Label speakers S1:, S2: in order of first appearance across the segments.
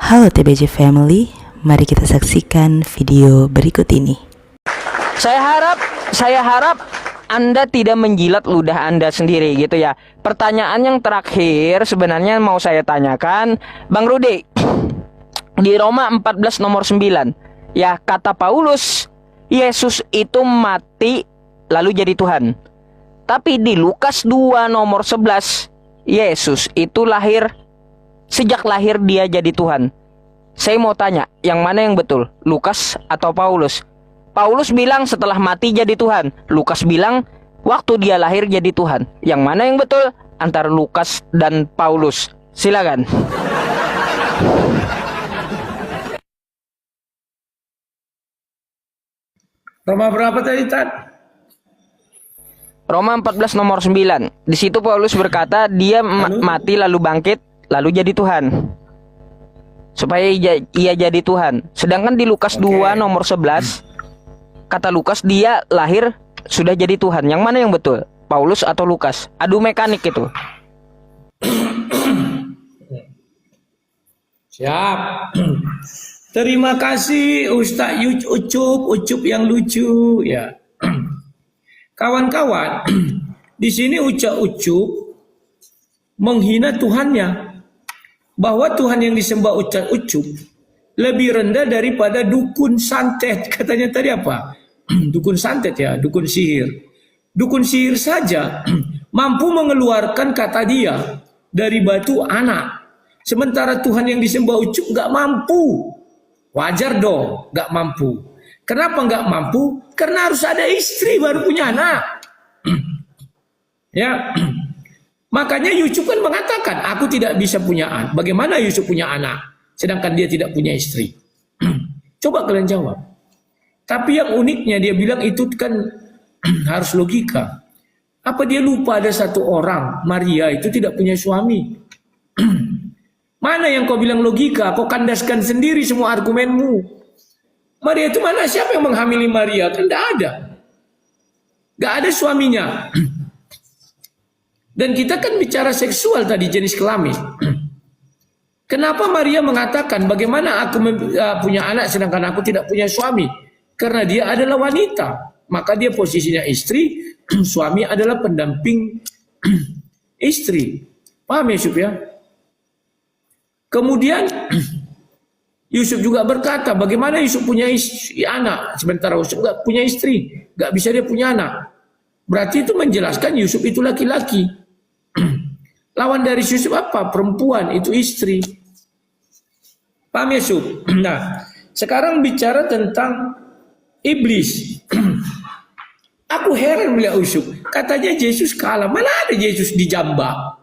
S1: Halo TBJ Family, mari kita saksikan video berikut ini.
S2: Saya harap Anda tidak menjilat ludah Anda sendiri gitu ya. Pertanyaan yang terakhir sebenarnya mau saya tanyakan, Bang Rudi. Di Roma 14 nomor 9, ya kata Paulus, Yesus itu mati lalu jadi Tuhan. Tapi di Lukas 2 nomor 11, Yesus itu lahir, sejak lahir dia jadi Tuhan. Saya mau tanya, yang mana yang betul? Lukas atau Paulus? Paulus bilang setelah mati jadi Tuhan. Lukas bilang waktu dia lahir jadi Tuhan. Yang mana yang betul? Antara Lukas dan Paulus. Silakan.
S3: Roma berapa tadi, Tad?
S2: Roma 14 nomor 9. Di situ Paulus berkata dia mati lalu bangkit lalu jadi Tuhan. Supaya ia jadi Tuhan. Sedangkan di Lukas 2 nomor 11, kata Lukas dia lahir sudah jadi Tuhan. Yang mana yang betul? Paulus atau Lukas? Adu mekanik itu.
S3: Siap. Terima kasih Ustaz Ucup yang lucu ya. Kawan-kawan, di sini Ucup menghina Tuhannya. Bahwa Tuhan yang disembah Ucup lebih rendah daripada dukun santet. Katanya tadi apa? Dukun santet ya, dukun sihir. Dukun sihir saja mampu mengeluarkan kata dia dari batu anak. Sementara Tuhan yang disembah Ucup gak mampu. Wajar dong gak mampu. Kenapa gak mampu? Karena harus ada istri baru punya anak. Ya. Makanya Yusuf kan mengatakan, aku tidak bisa punya anak. Bagaimana Yusuf punya anak, sedangkan dia tidak punya istri? Coba kalian jawab. Tapi yang uniknya dia bilang itu kan harus logika. Apa dia lupa ada satu orang, Maria itu tidak punya suami? Mana yang kau bilang logika? Kau kandaskan sendiri semua argumenmu. Maria itu mana? Siapa yang menghamili Maria? Kan tidak ada. Gak ada suaminya. Dan kita kan bicara seksual tadi, jenis kelamin. Kenapa Maria mengatakan bagaimana aku punya anak sedangkan aku tidak punya suami? Karena dia adalah wanita. Maka dia posisinya istri, suami adalah pendamping istri. Paham ya Yusuf ya? Kemudian Yusuf juga berkata bagaimana Yusuf punya anak sementara Yusuf gak punya istri, gak bisa dia punya anak. Berarti itu menjelaskan Yusuf itu laki-laki. Lawan dari Yusuf apa? Perempuan, itu istri. Paham ya Yusuf? Nah, sekarang bicara tentang iblis. Aku heran melihat Yusuf. Katanya Yesus kalah. Mana ada Yesus dijambak?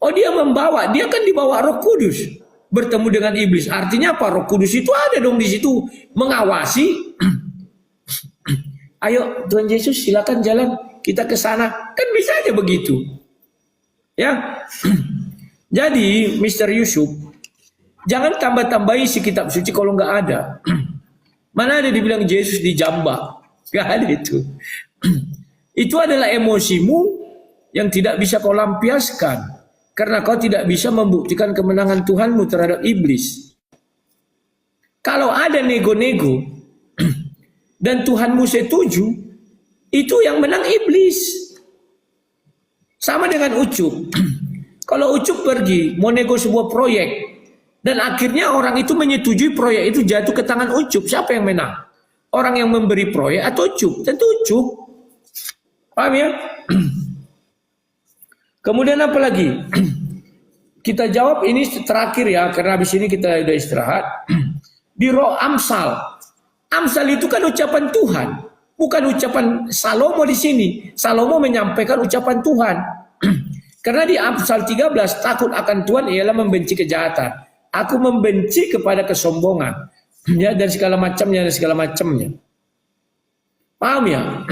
S3: Oh dia membawa, dia kan dibawa Roh Kudus. Bertemu dengan iblis. Artinya apa? Roh Kudus itu ada dong di situ. Mengawasi. Ayo Tuhan Yesus silakan jalan. Kita ke sana. Kan bisa aja begitu. Ya, jadi Mr. Yusuf, jangan tambah-tambahi si kitab suci kalau nggak ada. Mana ada dibilang Yesus dijambak? Nggak ada itu. Itu adalah emosimu yang tidak bisa kau lampiaskan karena kau tidak bisa membuktikan kemenangan Tuhanmu terhadap iblis. Kalau ada nego-nego dan Tuhanmu setuju, itu yang menang iblis. Sama dengan Ucup. Kalau Ucup pergi mau nego sebuah proyek dan akhirnya orang itu menyetujui proyek itu jatuh ke tangan Ucup, siapa yang menang? Orang yang memberi proyek atau Ucup? Tentu Ucup. Paham ya? Kemudian apa lagi? Kita jawab ini terakhir ya, karena habis ini kita udah istirahat. Di Roh Amsal. Amsal itu kan ucapan Tuhan. Bukan ucapan Salomo di sini. Salomo menyampaikan ucapan Tuhan. Karena di Amsal 13 takut akan Tuhan ialah membenci kejahatan. Aku membenci kepada kesombongan. Ya dan segala macamnya. Paham ya?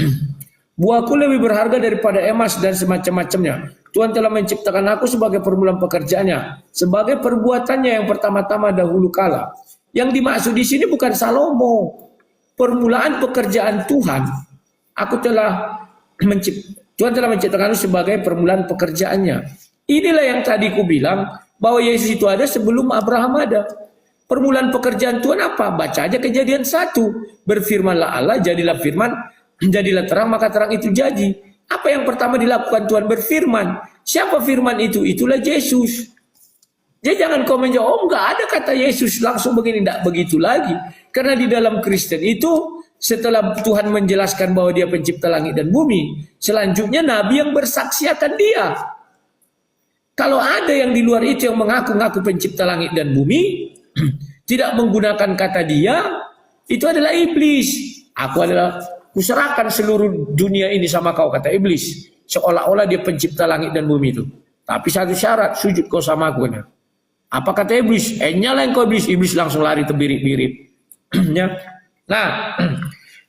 S3: Buahku lebih berharga daripada emas dan semacam-macamnya. Tuhan telah menciptakan aku sebagai permulaan pekerjaannya, sebagai perbuatannya yang pertama-tama dahulu kala. Yang dimaksud di sini bukan Salomo. Permulaan pekerjaan Tuhan. Tuhan telah menciptakan sebagai permulaan pekerjaannya. Inilah yang tadi ku bilang bahwa Yesus itu ada sebelum Abraham ada. Permulaan pekerjaan Tuhan apa? Baca aja Kejadian 1. Berfirmanlah Allah, jadilah firman, jadilah terang, maka terang itu jadi. Apa yang pertama dilakukan Tuhan? Berfirman. Siapa firman itu? Itulah Yesus. Jadi jangan kau menjawab, oh enggak ada kata Yesus langsung begini. Enggak begitu lagi. Karena di dalam Kristen itu, setelah Tuhan menjelaskan bahwa dia pencipta langit dan bumi, selanjutnya Nabi yang bersaksi akan dia. Kalau ada yang di luar itu yang mengaku-ngaku pencipta langit dan bumi, tidak menggunakan kata dia, itu adalah iblis. Aku kuserahkan seluruh dunia ini sama kau, kata iblis. Seolah-olah dia pencipta langit dan bumi itu. Tapi satu syarat, sujud kau sama aku. Apa kata iblis? Nyalain kau iblis. Iblis langsung lari terbirit-birit. Ya. Nah,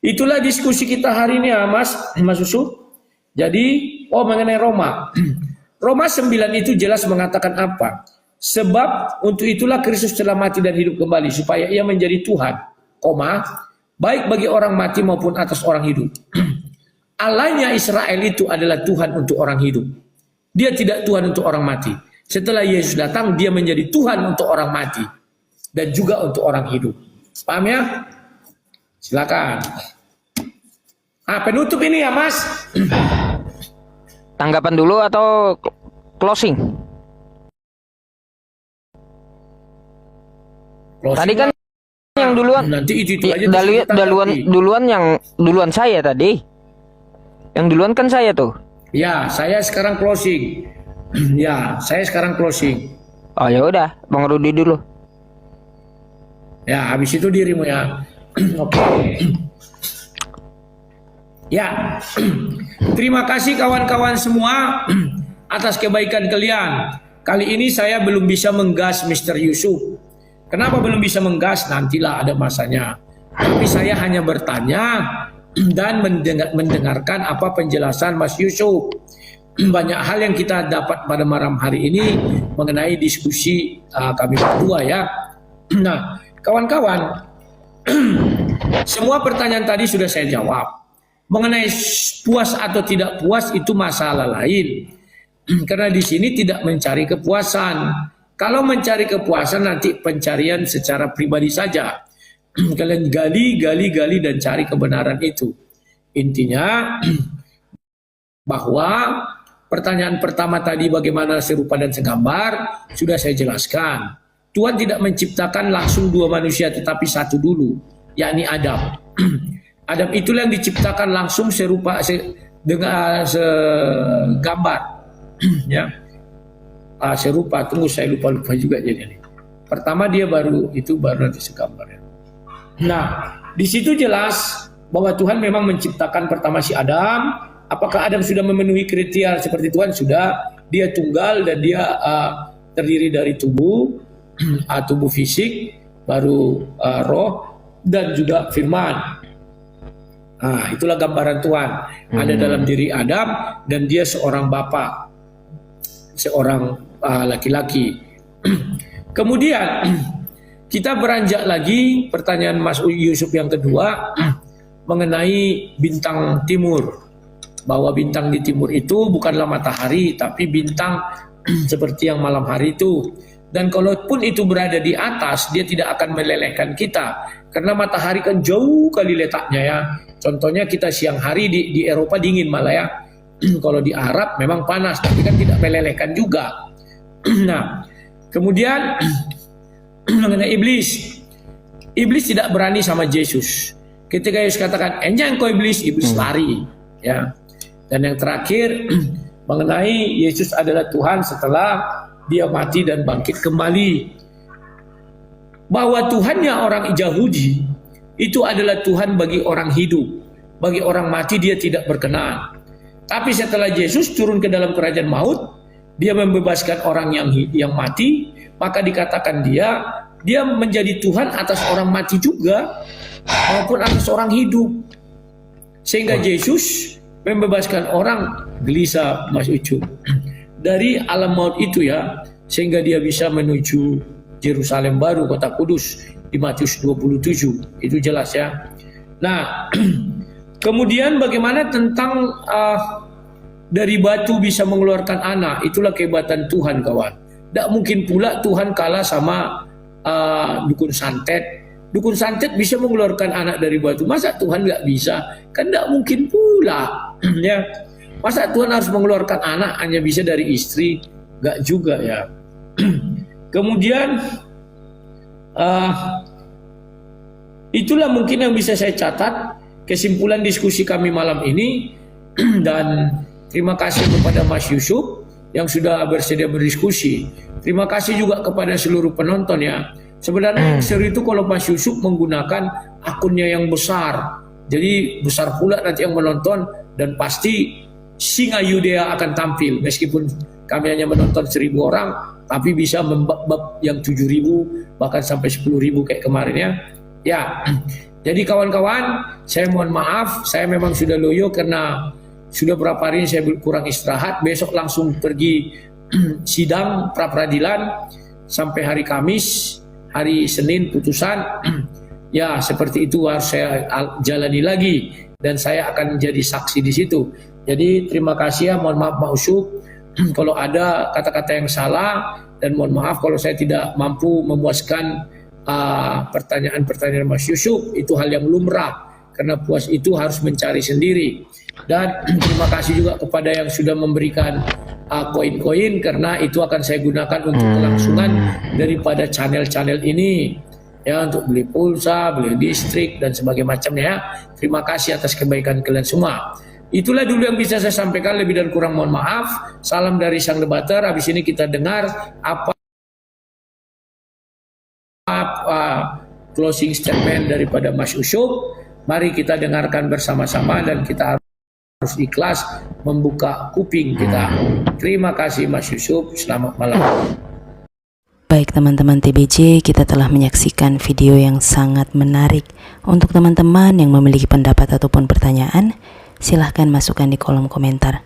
S3: itulah diskusi kita hari ini ya Mas Susu. Jadi, mengenai Roma. Roma 9 itu jelas mengatakan apa? Sebab untuk itulah Kristus telah mati dan hidup kembali supaya ia menjadi Tuhan, baik bagi orang mati maupun atas orang hidup. Allahnya Israel itu adalah Tuhan untuk orang hidup. Dia tidak Tuhan untuk orang mati. Setelah Yesus datang, dia menjadi Tuhan untuk orang mati dan juga untuk orang hidup. Paham ya? Silakan. Penutup ini ya Mas.
S2: Tanggapan dulu atau closing? Tadi kan yang duluan,
S3: nanti itu aja
S2: duluan saya tadi. Yang duluan kan saya tuh.
S3: Ya, saya sekarang closing. Ya, saya sekarang closing.
S2: Oh ya udah, Bang Rudi dulu.
S3: Ya, habis itu dirimu ya. Oke. Ya. Terima kasih kawan-kawan semua atas kebaikan kalian. Kali ini saya belum bisa menggas Mr. Yusuf. Kenapa belum bisa menggas? Nantilah ada masanya. Tapi saya hanya bertanya dan mendengarkan apa penjelasan Mas Yusuf. Banyak hal yang kita dapat pada malam hari ini mengenai diskusi kami berdua ya. Nah, kawan-kawan, semua pertanyaan tadi sudah saya jawab. Mengenai puas atau tidak puas itu masalah lain. Karena di sini tidak mencari kepuasan. Kalau mencari kepuasan nanti pencarian secara pribadi saja. Kalian gali dan cari kebenaran itu. Intinya bahwa pertanyaan pertama tadi bagaimana serupa dan segambar sudah saya jelaskan. Tuhan tidak menciptakan langsung dua manusia tetapi satu dulu, yakni Adam. Adam itulah yang diciptakan langsung serupa dengan segambar. Ya. Serupa, tunggu saya lupa juga jadi ini. Pertama dia baru nanti segambar ya. Nah, di situ jelas bahwa Tuhan memang menciptakan pertama si Adam. Apakah Adam sudah memenuhi kriteria seperti Tuhan? Sudah. Dia tunggal dan dia terdiri dari tubuh fisik, baru roh dan juga firman. Nah, itulah gambaran Tuhan. Ada dalam diri Adam dan dia seorang bapa, seorang laki-laki. Kemudian kita beranjak lagi pertanyaan Mas Yusuf yang kedua mengenai bintang timur, bahwa bintang di timur itu bukanlah matahari tapi bintang seperti yang malam hari itu, dan kalaupun itu berada di atas dia tidak akan melelehkan kita karena matahari kan jauh kali letaknya ya. Contohnya kita siang hari di Eropa dingin malah ya. Kalau di Arab memang panas tapi kan tidak melelehkan juga. Nah, kemudian mengenai iblis. Iblis tidak berani sama Yesus. Ketika Yesus katakan, "Enjang kau iblis," iblis lari, ya. Dan yang terakhir mengenai Yesus adalah Tuhan setelah dia mati dan bangkit kembali. Bahwa Tuhannya orang Yahudi itu adalah Tuhan bagi orang hidup. Bagi orang mati dia tidak berkenan. Tapi setelah Yesus turun ke dalam kerajaan maut, dia membebaskan orang yang mati, maka dikatakan dia menjadi Tuhan atas orang mati juga maupun atas orang hidup. Sehingga Yesus membebaskan orang, gelisah Mas Ucu, dari alam maut itu ya, sehingga dia bisa menuju Yerusalem baru, kota kudus di Matius 27. Itu jelas ya. Nah, kemudian bagaimana tentang dari batu bisa mengeluarkan anak? Itulah kehebatan Tuhan, kawan. Tidak mungkin pula Tuhan kalah sama dukun santet. Dukun santet bisa mengeluarkan anak dari batu. Masa Tuhan nggak bisa? Kan tidak mungkin pula. Ya. Masa Tuhan harus mengeluarkan anak hanya bisa dari istri? Nggak juga ya. Kemudian itulah mungkin yang bisa saya catat kesimpulan diskusi kami malam ini. Dan terima kasih kepada Mas Yusuf yang sudah bersedia berdiskusi. Terima kasih juga kepada seluruh penonton ya. Sebenarnya yang seru itu kalau Mas Yusuf menggunakan akunnya yang besar. Jadi besar pula nanti yang menonton, dan pasti Singa Yudea akan tampil. Meskipun kami hanya menonton 1.000 orang, tapi bisa membab yang 7.000 bahkan sampai 10.000 kayak kemarin ya. Ya, jadi kawan-kawan, saya mohon maaf, saya memang sudah loyo karena sudah berapa hari saya kurang istirahat. Besok langsung pergi sidang pra-peradilan sampai hari Kamis, hari Senin putusan. Ya, seperti itu harus saya jalani lagi, dan saya akan menjadi saksi di situ. Jadi terima kasih ya, mohon maaf Pak Yusuf kalau ada kata-kata yang salah, dan mohon maaf kalau saya tidak mampu memuaskan pertanyaan-pertanyaan Mas Yusuf. Itu hal yang lumrah, karena puas itu harus mencari sendiri. Dan terima kasih juga kepada yang sudah memberikan koin-koin, karena itu akan saya gunakan untuk kelangsungan daripada channel-channel ini ya, untuk beli pulsa, beli listrik dan sebagainya macamnya. Terima kasih atas kebaikan kalian semua. Itulah dulu yang bisa saya sampaikan, lebih dan kurang mohon maaf. Salam dari sang debater. Habis ini kita dengar apa closing statement daripada Mas Yusuf. Mari kita dengarkan bersama-sama, dan kita harus ikhlas membuka kuping kita. Terima kasih Mas Yusuf, selamat malam.
S1: Baik teman-teman TBJ, kita telah menyaksikan video yang sangat menarik. Untuk teman-teman yang memiliki pendapat ataupun pertanyaan, silahkan masukkan di kolom komentar.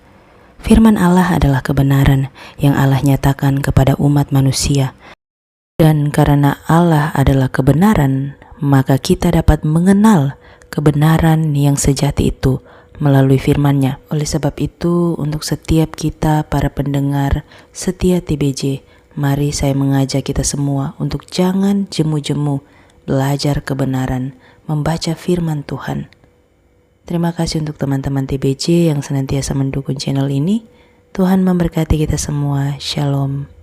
S1: Firman Allah adalah kebenaran yang Allah nyatakan kepada umat manusia. Dan karena Allah adalah kebenaran, maka kita dapat mengenal kebenaran yang sejati itu melalui firman-Nya. Oleh sebab itu, untuk setiap kita para pendengar setia TBJ, mari saya mengajak kita semua untuk jangan jemu-jemu belajar kebenaran, membaca firman Tuhan. Terima kasih untuk teman-teman TBJ yang senantiasa mendukung channel ini. Tuhan memberkati kita semua. Shalom.